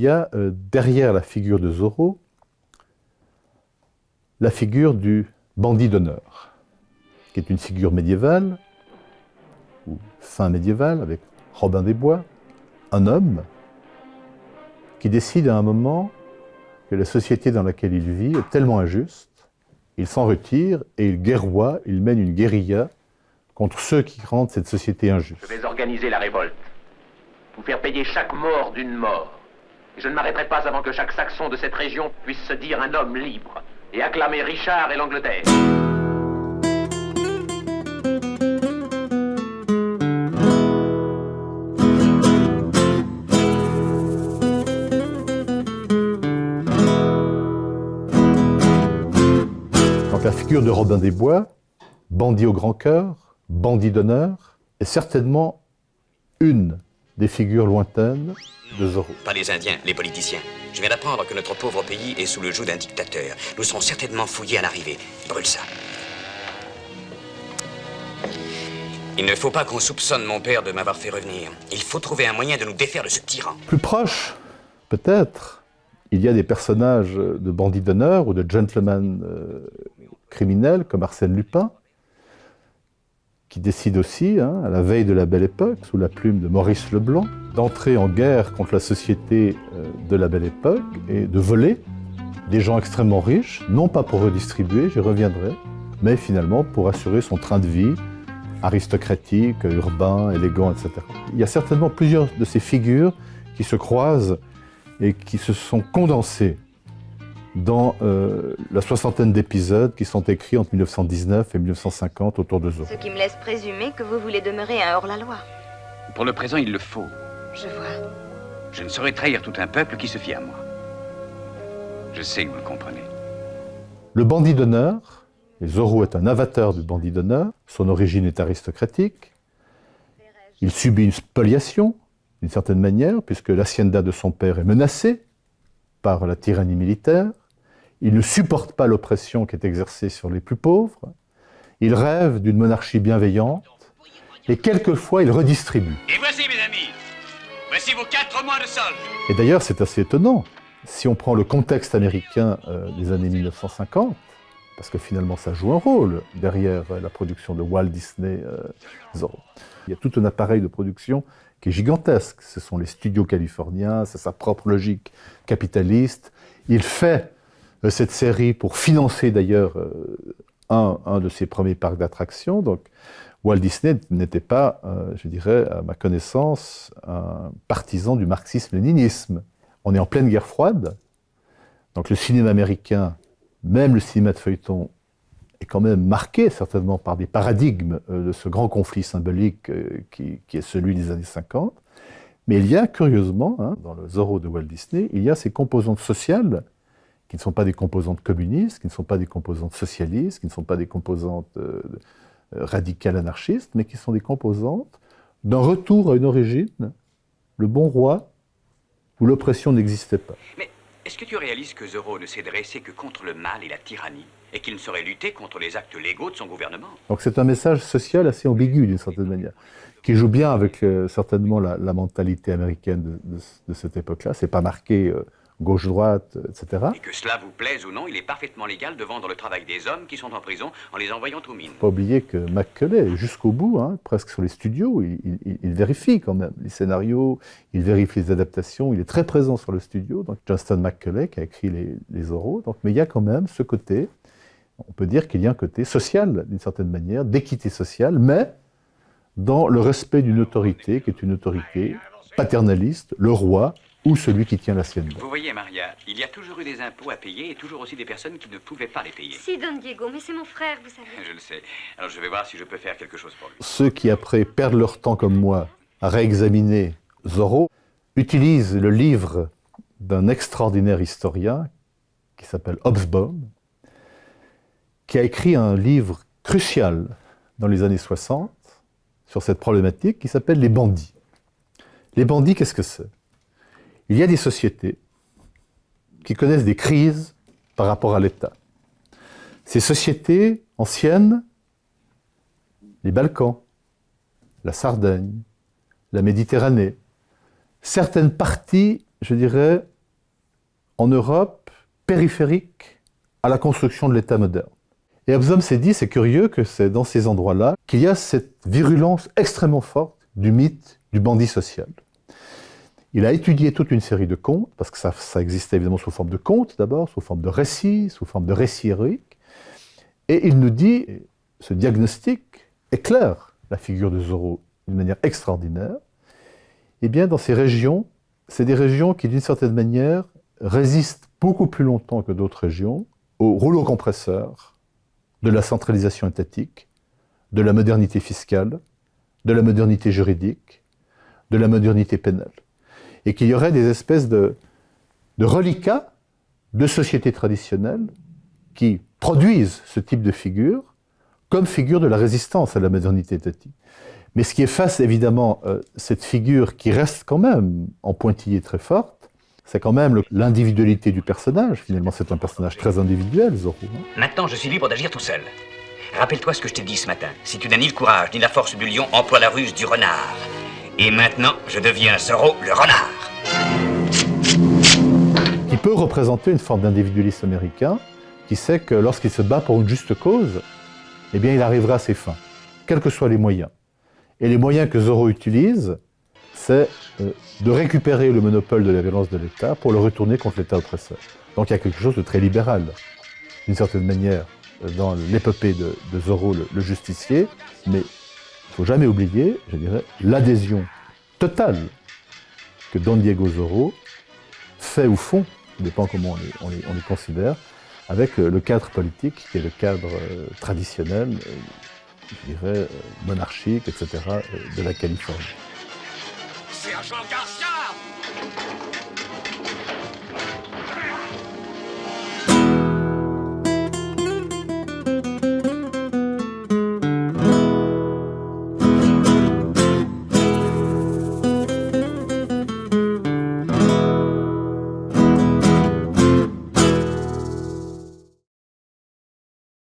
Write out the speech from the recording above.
y a derrière la figure de Zorro, la figure du bandit d'honneur, qui est une figure médiévale, ou fin médiévale, avec Robin des Bois, un homme qui décide à un moment que la société dans laquelle il vit est tellement injuste, il s'en retire et il guerroie, il mène une guérilla contre ceux qui rendent cette société injuste. Je vais organiser la révolte, vous faire payer chaque mort d'une mort. Et je ne m'arrêterai pas avant que chaque Saxon de cette région puisse se dire un homme libre et acclamer Richard et l'Angleterre. Donc la figure de Robin des Bois, bandit au grand cœur, bandit d'honneur, est certainement une des figures lointaines de Zorro. Pas les Indiens, les politiciens. Je viens d'apprendre que notre pauvre pays est sous le joug d'un dictateur. Nous serons certainement fouillés à l'arrivée. Brûle ça. Il ne faut pas qu'on soupçonne mon père de m'avoir fait revenir. Il faut trouver un moyen de nous défaire de ce tyran. Plus proche, peut-être, il y a des personnages de bandits d'honneur ou de gentlemen criminels comme Arsène Lupin, qui décide aussi, à la veille de la Belle Époque, sous la plume de Maurice Leblanc, d'entrer en guerre contre la société de la Belle Époque et de voler des gens extrêmement riches, non pas pour redistribuer, j'y reviendrai, mais finalement pour assurer son train de vie aristocratique, urbain, élégant, etc. Il y a certainement plusieurs de ces figures qui se croisent et qui se sont condensées dans la soixantaine d'épisodes qui sont écrits entre 1919 et 1950 autour de Zorro. Ce qui me laisse présumer que vous voulez demeurer un hors-la-loi. Pour le présent, il le faut. Je vois. Je ne saurais trahir tout un peuple qui se fie à moi. Je sais que vous le comprenez. Le bandit d'honneur, et Zorro est un avatar du bandit d'honneur, son origine est aristocratique, il subit une spoliation, d'une certaine manière, puisque l'hacienda de son père est menacée par la tyrannie militaire, il ne supporte pas l'oppression qui est exercée sur les plus pauvres, il rêve d'une monarchie bienveillante, et quelquefois il redistribue. Et voici, mes amis, voici vos 4 mois de solde. Et d'ailleurs, c'est assez étonnant, si on prend le contexte américain des années 1950, parce que finalement ça joue un rôle derrière la production de Walt Disney Zorro. Il y a tout un appareil de production qui est gigantesque. Ce sont les studios californiens, c'est sa propre logique capitaliste. Il fait cette série pour financer d'ailleurs un de ses premiers parcs d'attractions. Donc Walt Disney n'était pas, je dirais, à ma connaissance, un partisan du marxisme-léninisme. On est en pleine guerre froide, donc le cinéma américain, même le cinéma de feuilleton, est quand même marqué certainement par des paradigmes de ce grand conflit symbolique qui est celui des années 50. Mais il y a, curieusement, dans le Zorro de Walt Disney, il y a ces composantes sociales qui ne sont pas des composantes communistes, qui ne sont pas des composantes socialistes, qui ne sont pas des composantes radicales anarchistes, mais qui sont des composantes d'un retour à une origine, le bon roi, où l'oppression n'existait pas. Mais est-ce que tu réalises que Zorro ne s'est dressé que contre le mal et la tyrannie, et qu'il ne saurait lutter contre les actes légaux de son gouvernement? Donc c'est un message social assez ambigu d'une certaine manière, qui joue bien avec certainement la mentalité américaine de cette époque-là. C'est pas marqué gauche-droite, etc. Et que cela vous plaise ou non, il est parfaitement légal de vendre le travail des hommes qui sont en prison en les envoyant aux mines. Pas oublier que Macaulay, jusqu'au bout, presque sur les studios, il vérifie quand même les scénarios, il vérifie les adaptations, il est très présent sur le studio. Donc Johnston Macaulay qui a écrit les Zorro. Donc, mais il y a quand même ce côté, on peut dire qu'il y a un côté social, d'une certaine manière, d'équité sociale, mais dans le respect d'une autorité qui est une autorité paternaliste, le roi ou celui qui tient l'hacienda. Vous voyez, Maria, il y a toujours eu des impôts à payer et toujours aussi des personnes qui ne pouvaient pas les payer. Si, Don Diego, mais c'est mon frère, vous savez. Je le sais. Alors je vais voir si je peux faire quelque chose pour lui. Ceux qui, après, perdent leur temps comme moi à réexaminer Zorro, utilisent le livre d'un extraordinaire historien qui s'appelle Hobsbawm, qui a écrit un livre crucial dans les années 60 sur cette problématique qui s'appelle Les bandits. Les bandits, qu'est-ce que c'est? Il y a des sociétés qui connaissent des crises par rapport à l'État. Ces sociétés anciennes, les Balkans, la Sardaigne, la Méditerranée, certaines parties je dirais, en Europe, périphérique à la construction de l'État moderne. Et Hobsbawm s'est dit, c'est curieux que c'est dans ces endroits-là qu'il y a cette virulence extrêmement forte du mythe du bandit social. Il a étudié toute une série de contes, parce que ça existait évidemment sous forme de contes d'abord, sous forme de récits, sous forme de récits héroïques, et il nous dit, ce diagnostic éclaire la figure de Zorro d'une manière extraordinaire. Eh bien, dans ces régions, c'est des régions qui, d'une certaine manière, résistent beaucoup plus longtemps que d'autres régions au rouleau compresseur de la centralisation étatique, de la modernité fiscale, de la modernité juridique, de la modernité pénale. Et qu'il y aurait des espèces de reliquats de sociétés traditionnelles qui produisent ce type de figure comme figure de la résistance à la modernité étatique. Mais ce qui efface évidemment cette figure qui reste quand même en pointillé très forte, c'est quand même l'individualité du personnage. Finalement, c'est un personnage très individuel, Zorro. Maintenant, je suis libre d'agir tout seul. Rappelle-toi ce que je t'ai dit ce matin. Si tu n'as ni le courage ni la force du lion, emploie la ruse du renard. Et maintenant, je deviens Zorro le renard. Qui peut représenter une forme d'individualisme américain qui sait que lorsqu'il se bat pour une juste cause, eh bien, il arrivera à ses fins, quels que soient les moyens. Et les moyens que Zorro utilise, c'est de récupérer le monopole de la violence de l'État pour le retourner contre l'État oppresseur. Donc il y a quelque chose de très libéral, d'une certaine manière, dans l'épopée de Zorro le justicier, mais il ne faut jamais oublier, je dirais, l'adhésion totale que Don Diego Zorro fait ou font, ça dépend comment on les considère, avec le cadre politique qui est le cadre traditionnel, je dirais, monarchique, etc., de la Californie. Sergent Garcia!